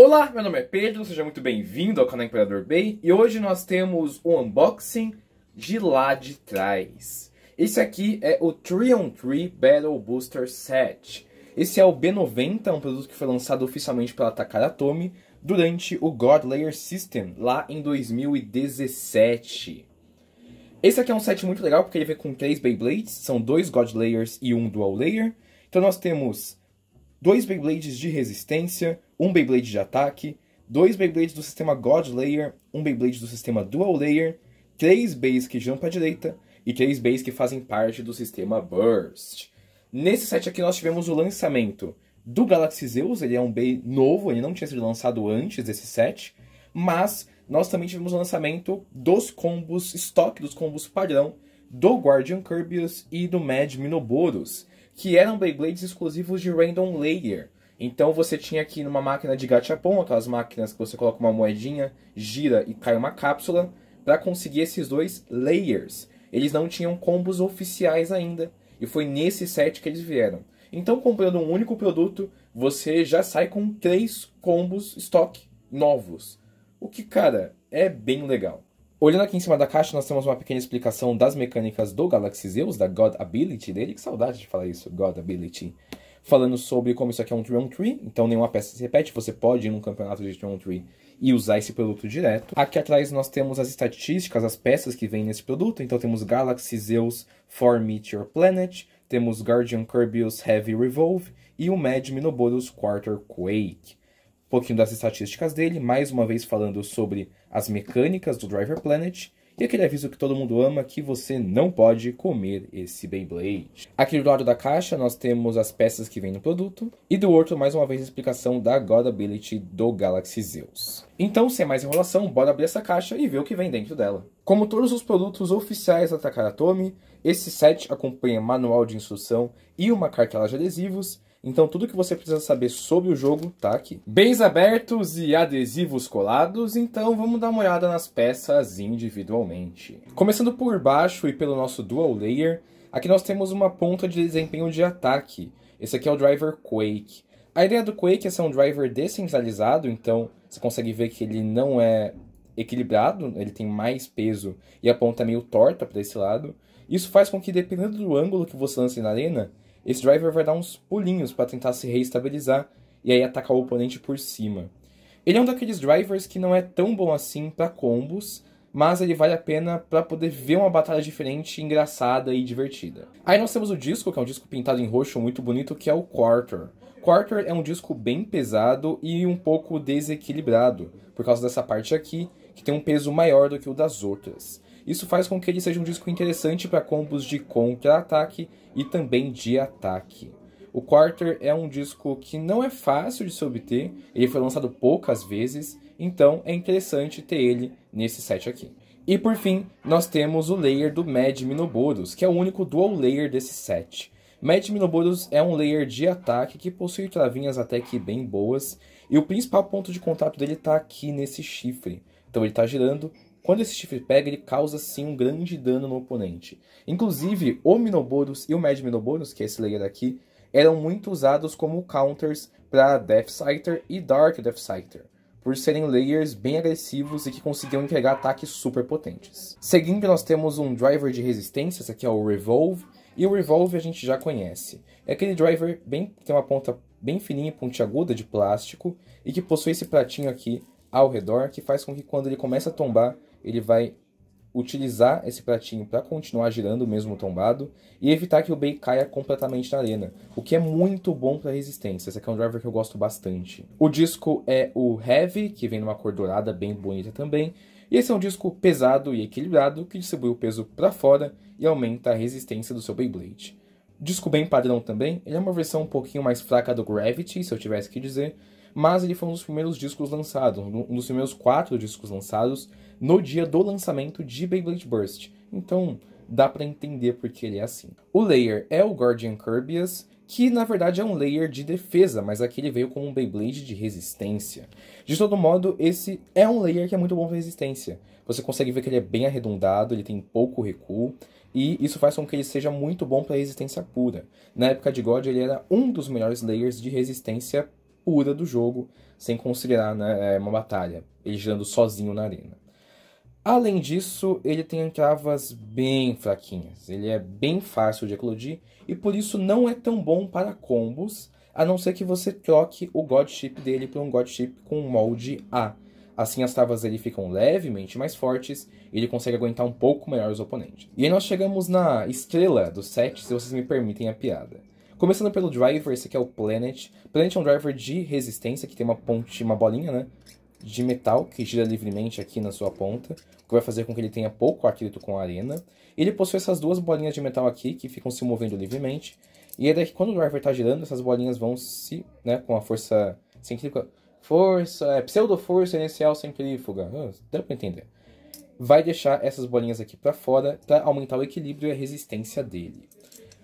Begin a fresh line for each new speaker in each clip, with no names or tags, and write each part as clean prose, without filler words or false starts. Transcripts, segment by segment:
Olá, meu nome é Pedro, seja muito bem-vindo ao canal Imperador Bay e hoje nós temos o unboxing de lá de trás. Esse aqui é o 3-on-3 Battle Booster Set. Esse é o B90, um produto que foi lançado oficialmente pela Takara durante o God Layer System, lá em 2017. Esse aqui é um set muito legal porque ele vem com 3 Beyblades, são 2 God Layers e 1 Dual Layer. Então nós temos 2 Beyblades de resistência, 1 Beyblade de ataque, 2 Beyblades do sistema God Layer, 1 Beyblade do sistema Dual Layer, 3 Bays que giram para a direita e 3 Bays que fazem parte do sistema Burst. Nesse set aqui nós tivemos o lançamento do Galaxy Zeus, ele é um Bay novo, ele não tinha sido lançado antes desse set, mas nós também tivemos o lançamento dos combos, estoque dos combos padrão do Guardian Kirbyus e do Mad Minoboros, que eram Beyblades exclusivos de Random Layer. Então você tinha aqui numa máquina de Gachapon, aquelas máquinas que você coloca uma moedinha, gira e cai uma cápsula, para conseguir esses 2 Layers. Eles não tinham combos oficiais ainda, e foi nesse set que eles vieram. Então comprando um único produto, você já sai com 3 combos estoque novos. O que, cara, é bem legal. Olhando aqui em cima da caixa, nós temos uma pequena explicação das mecânicas do Galaxy Zeus, da God Ability dele. Que saudade de falar isso, God Ability. Falando sobre como isso aqui é um 3-on-3, então nenhuma peça se repete, você pode ir num campeonato de 3-on-3 e usar esse produto direto. Aqui atrás nós temos as estatísticas, as peças que vêm nesse produto. Então temos Galaxy Zeus for Meteor Planet, temos Guardian Kirby's Heavy Revolve e o Mad Minoboros Quarter Quake. Um pouquinho das estatísticas dele, mais uma vez falando sobre as mecânicas do Driver Planet, e aquele aviso que todo mundo ama, que você não pode comer esse Beyblade. Aqui do lado da caixa nós temos as peças que vêm no produto, e do outro mais uma vez a explicação da God Ability do Galaxy Zeus. Então, sem mais enrolação, bora abrir essa caixa e ver o que vem dentro dela. Como todos os produtos oficiais da Takara, esse set acompanha manual de instrução e uma cartela de adesivos. Então tudo que você precisa saber sobre o jogo tá aqui. Bays abertos e adesivos colados, então vamos dar uma olhada nas peças individualmente. Começando por baixo e pelo nosso Dual Layer, aqui nós temos uma ponta de desempenho de ataque. Esse aqui é o Driver Quake. A ideia do Quake é ser um driver descentralizado, então você consegue ver que ele não é equilibrado, ele tem mais peso e a ponta é meio torta para esse lado. Isso faz com que, dependendo do ângulo que você lance na arena, esse driver vai dar uns pulinhos para tentar se reestabilizar e aí atacar o oponente por cima. Ele é um daqueles drivers que não é tão bom assim para combos, mas ele vale a pena para poder ver uma batalha diferente, engraçada e divertida. Aí nós temos o disco, que é um disco pintado em roxo muito bonito, que é o Quarter. Quarter é um disco bem pesado e um pouco desequilibrado, por causa dessa parte aqui, que tem um peso maior do que o das outras. Isso faz com que ele seja um disco interessante para combos de contra-ataque e também de ataque. O Quarter é um disco que não é fácil de se obter, ele foi lançado poucas vezes, então é interessante ter ele nesse set aqui. E por fim, nós temos o layer do Mad Minoboros, que é o único dual layer desse set. Mad Minoboros é um layer de ataque que possui travinhas até que bem boas, e o principal ponto de contato dele está aqui nesse chifre. Então ele está girando. Quando esse chifre pega, ele causa sim um grande dano no oponente. Inclusive, o Minoboros e o Mad Minoboros, que é esse layer aqui, eram muito usados como counters para Death Scyther e Dark Death Scyther, por serem layers bem agressivos e que conseguiam entregar ataques super potentes. Seguindo, nós temos um driver de resistência, esse aqui é o Revolve, e o Revolve a gente já conhece. É aquele driver que tem uma ponta bem fininha e pontiaguda de plástico e que possui esse pratinho aqui ao redor, que faz com que quando ele começa a tombar, ele vai utilizar esse pratinho para continuar girando mesmo tombado e evitar que o Bay caia completamente na arena, o que é muito bom para resistência. Esse aqui é um driver que eu gosto bastante. O disco é o Heavy, que vem numa cor dourada bem bonita também, e esse é um disco pesado e equilibrado que distribui o peso para fora e aumenta a resistência do seu Beyblade. Disco bem padrão também, ele é uma versão um pouquinho mais fraca do Gravity, se eu tivesse que dizer, mas ele foi um dos primeiros discos lançados, um dos primeiros 4 discos lançados no dia do lançamento de Beyblade Burst. Então dá pra entender porque ele é assim. O layer é o Guardian Kirby's, que na verdade é um layer de defesa, mas aqui ele veio com um Beyblade de resistência. De todo modo, esse é um layer que é muito bom para resistência. Você consegue ver que ele é bem arredondado, ele tem pouco recuo, e isso faz com que ele seja muito bom para resistência pura. Na época de God, ele era um dos melhores layers de resistência pura do jogo, sem considerar, né, uma batalha, ele girando sozinho na arena. Além disso, ele tem encravas bem fraquinhas, ele é bem fácil de eclodir e por isso não é tão bom para combos, a não ser que você troque o God Chip dele por um God Chip com molde A. Assim as travas dele ficam levemente mais fortes e ele consegue aguentar um pouco melhor os oponentes. E aí nós chegamos na estrela do set, se vocês me permitem a piada. Começando pelo driver, esse aqui é o Planet. Planet é um driver de resistência, que tem uma ponte, uma bolinha, né, de metal, que gira livremente aqui na sua ponta, o que vai fazer com que ele tenha pouco atrito com a arena. Ele possui essas duas bolinhas de metal aqui, que ficam se movendo livremente. E é daí que quando o driver está girando, essas bolinhas vão se, né, com a força centrífuga, pseudo-força inicial centrífuga, dá pra entender. Vai deixar essas bolinhas aqui pra fora para aumentar o equilíbrio e a resistência dele.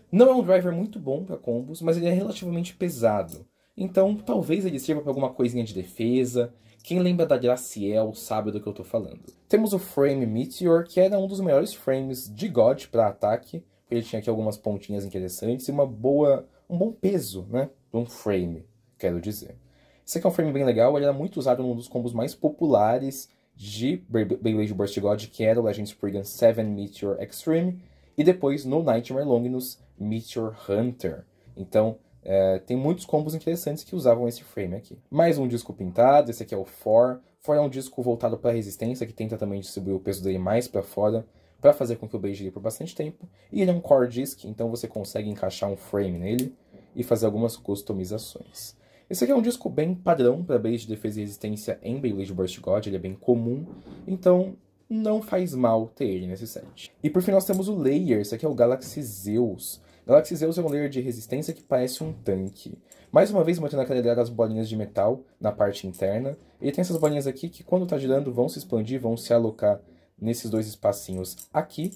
Não é um driver muito bom para combos, mas ele é relativamente pesado. Então talvez ele sirva para alguma coisinha de defesa. Quem lembra da Graciel sabe do que eu tô falando. Temos o Frame Meteor, que era um dos melhores frames de God para ataque. Ele tinha aqui algumas pontinhas interessantes e um bom peso, né, para um frame, quero dizer. Esse aqui é um frame bem legal, ele era muito usado num dos combos mais populares de Beyblade Burst God, que era o Legend Spriggan 7 Meteor Extreme, e depois no Nightmare Longinus Meteor Hunter. Então, tem muitos combos interessantes que usavam esse frame aqui. Mais um disco pintado, esse aqui é o 4. 4 é um disco voltado para resistência, que tenta também distribuir o peso dele mais para fora, para fazer com que o Blade gire por bastante tempo. E ele é um Core Disc, então você consegue encaixar um frame nele e fazer algumas customizações. Esse aqui é um disco bem padrão para Blade de defesa e resistência em Beyblade Burst God, ele é bem comum, então não faz mal ter ele nesse set. E por fim nós temos o Layer, esse aqui é o Galaxy Zeus. Galaxy Zeus é um layer de resistência que parece um tanque. Mais uma vez mantendo aquela ideia das bolinhas de metal na parte interna. Ele tem essas bolinhas aqui que quando está girando vão se expandir, vão se alocar nesses dois espacinhos aqui.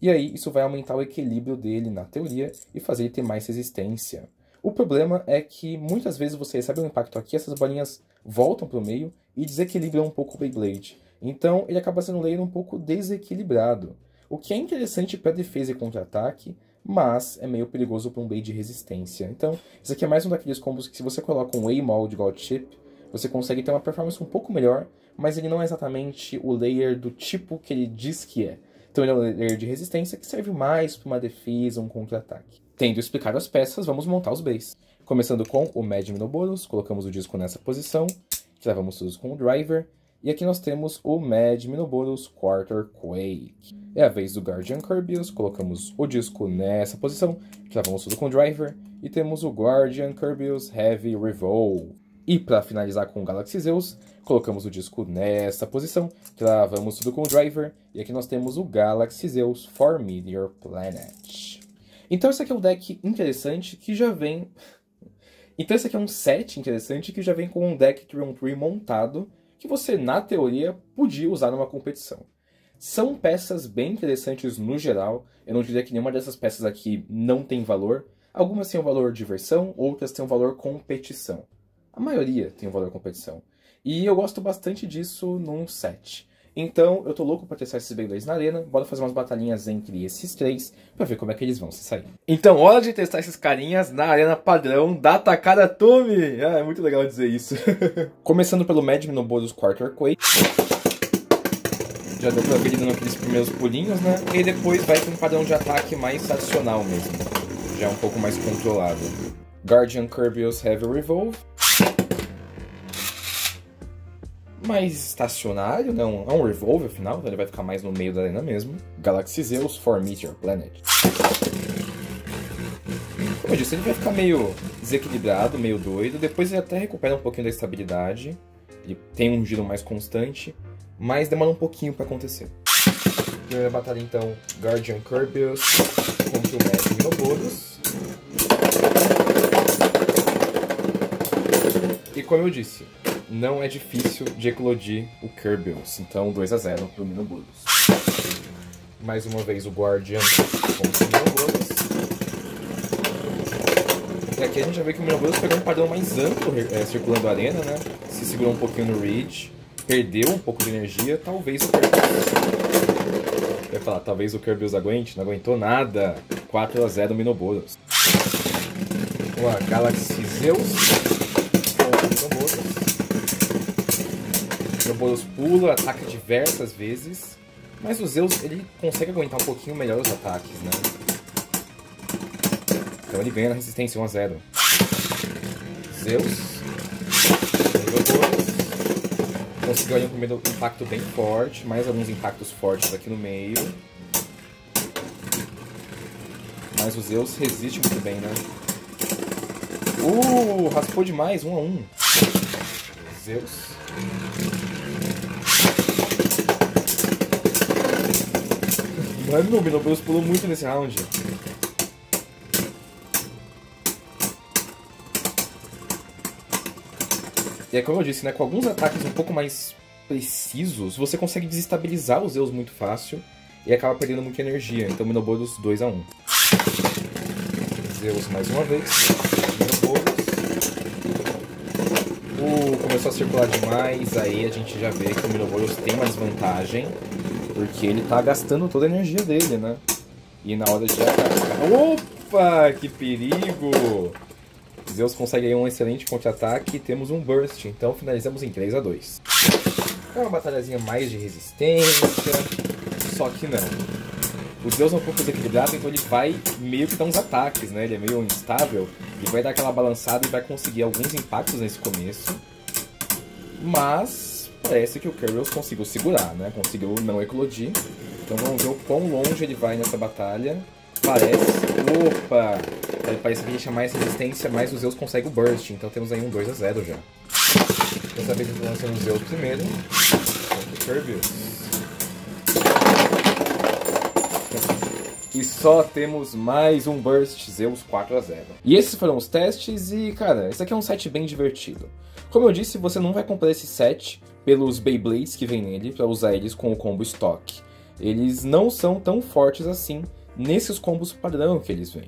E aí isso vai aumentar o equilíbrio dele na teoria e fazer ele ter mais resistência. O problema é que muitas vezes você recebe um impacto aqui, essas bolinhas voltam para o meio e desequilibram um pouco o Beyblade. Então ele acaba sendo um layer um pouco desequilibrado. O que é interessante para defesa e contra-ataque, mas é meio perigoso para um Blade de resistência. Então esse aqui é mais um daqueles combos que se você coloca um A-Mold God Chip, você consegue ter uma performance um pouco melhor, mas ele não é exatamente o layer do tipo que ele diz que é. Então ele é um layer de resistência que serve mais para uma defesa, um contra-ataque. Tendo explicado as peças, vamos montar os bays. Começando com o Mad Minoboros, colocamos o disco nessa posição, travamos tudo com o driver, e aqui nós temos o Mad Minoboros Quarter Quake. É a vez do Guardian Kirbyus, colocamos o disco nessa posição, travamos tudo com o driver, e temos o Guardian Kirbyus Heavy Revolve. E para finalizar com o Galaxy Zeus, colocamos o disco nessa posição, travamos tudo com o driver, e aqui nós temos o Galaxy Zeus for Meteor Planet. Então esse aqui é um deck interessante que já vem... Então esse aqui é um set interessante que já vem com um deck Trion Tree montado, que você, na teoria, podia usar numa competição. São peças bem interessantes no geral, eu não diria que nenhuma dessas peças aqui não tem valor. Algumas têm um valor diversão, outras têm um valor competição. A maioria tem um valor competição. E eu gosto bastante disso num set. Então, eu tô louco pra testar esses Beyblades na arena. Bora fazer umas batalhinhas entre esses três pra ver como é que eles vão se sair. Então, hora de testar esses carinhas na arena padrão da Takara-Tomy. Ah, é muito legal dizer isso. Começando pelo Mad Minoboros Quarter Quake. Já deu pra ver ele dando aqueles primeiros pulinhos, né? E depois vai com um padrão de ataque mais tradicional mesmo. Já um pouco mais controlado. Guardian Kirby's Heavy Revolve. Mais estacionário, não, é um Revolve afinal, então ele vai ficar mais no meio da arena mesmo. Galaxy Zeus for Meteor Planet. Como eu disse, ele vai ficar meio desequilibrado, meio doido, depois ele até recupera um pouquinho da estabilidade, ele tem um giro mais constante, mas demora um pouquinho para acontecer. Primeira batalha então, Guardian Kirbyus contra o Mad Minoboros. E como eu disse, não é difícil de eclodir o Kirbyus, então 2-0 pro Minoboros. Mais uma vez o Guardian contra o Minoboros. E aqui a gente já vê que o Minoboros pegou um padrão mais amplo circulando a arena, né? Se segurou um pouquinho no Ridge, perdeu um pouco de energia, talvez o Kirbyus... Eu ia falar, talvez o Kirbyus aguente, não aguentou nada. 4-0 Minoboros. Vamos lá, Galaxy Zeus. Minoboros pula, ataca diversas vezes, mas o Zeus ele consegue aguentar um pouquinho melhor os ataques, né? Então ele ganha na resistência 1-0. Zeus, Minoboros, conseguiu ali um primeiro impacto bem forte, mais alguns impactos fortes aqui no meio. Mas o Zeus resiste muito bem, né? Raspou demais, 1-1. Zeus. Mano, o Minoboros pulou muito nesse round. E é como eu disse, né? Com alguns ataques um pouco mais precisos, você consegue desestabilizar os Zeus muito fácil e acaba perdendo muita energia. Então, Minoboros 2-1. Zeus mais uma vez. Minoboros. Começou a circular demais, aí a gente já vê que o Minoboros tem uma desvantagem, porque ele tá gastando toda a energia dele, né? E na hora de atacar... Opa! Que perigo! Zeus consegue aí um excelente contra-ataque e temos um Burst, então finalizamos em 3-2. É uma batalhazinha mais de resistência, só que não. O Zeus é um pouco desequilibrado, então ele vai meio que dar uns ataques, né? Ele é meio instável e vai dar aquela balançada e vai conseguir alguns impactos nesse começo. Mas parece que o Kerbals conseguiu segurar, né? Conseguiu não eclodir. Então vamos ver o quão longe ele vai nessa batalha. Opa! Parece que a gente tinha mais resistência, mas o Zeus consegue o Burst. Então temos aí um 2-0 já. Dessa vez eu estou lançando o Zeus primeiro. O Kerbals. E só temos mais um Burst, Zeus 4-0. E esses foram os testes e, cara, esse aqui é um set bem divertido. Como eu disse, você não vai comprar esse set pelos Beyblades que vem nele, para usar eles com o combo Stock. Eles não são tão fortes assim nesses combos padrão que eles vêm.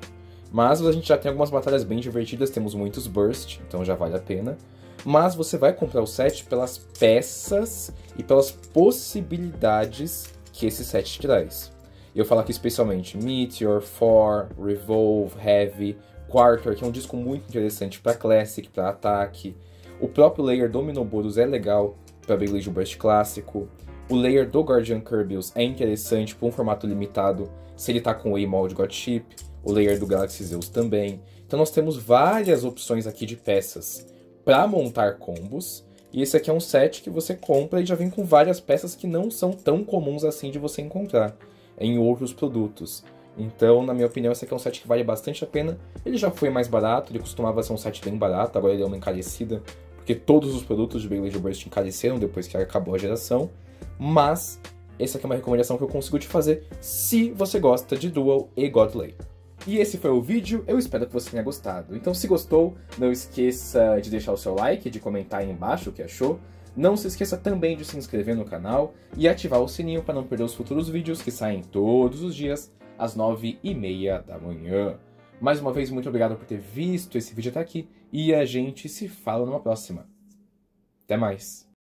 Mas a gente já tem algumas batalhas bem divertidas, temos muitos Burst, então já vale a pena. Mas você vai comprar o set pelas peças e pelas possibilidades que esse set traz. Eu falo aqui especialmente Meteor, Thor, Revolve, Heavy, Quarter, que é um disco muito interessante para Classic, para ataque. O próprio layer do Minoboros é legal para Beyblade Burst clássico. O layer do Guardian Kerbals é interessante para um formato limitado, se ele tá com o A-Mold God Chip. O layer do Galaxy Zeus também. Então nós temos várias opções aqui de peças para montar combos. E esse aqui é um set que você compra e já vem com várias peças que não são tão comuns assim de você encontrar em outros produtos. Então, na minha opinião, esse aqui é um set que vale bastante a pena. Ele já foi mais barato, ele costumava ser um set bem barato, agora ele é uma encarecida, porque todos os produtos de Beyblade Burst encareceram depois que acabou a geração. Mas, essa aqui é uma recomendação que eu consigo te fazer se você gosta de Duel e Godlay. E esse foi o vídeo, eu espero que você tenha gostado. Então, se gostou, não esqueça de deixar o seu like, de comentar aí embaixo o que achou. Não se esqueça também de se inscrever no canal e ativar o sininho para não perder os futuros vídeos que saem todos os dias às 9h30 da manhã. Mais uma vez, muito obrigado por ter visto esse vídeo até aqui e a gente se fala numa próxima. Até mais!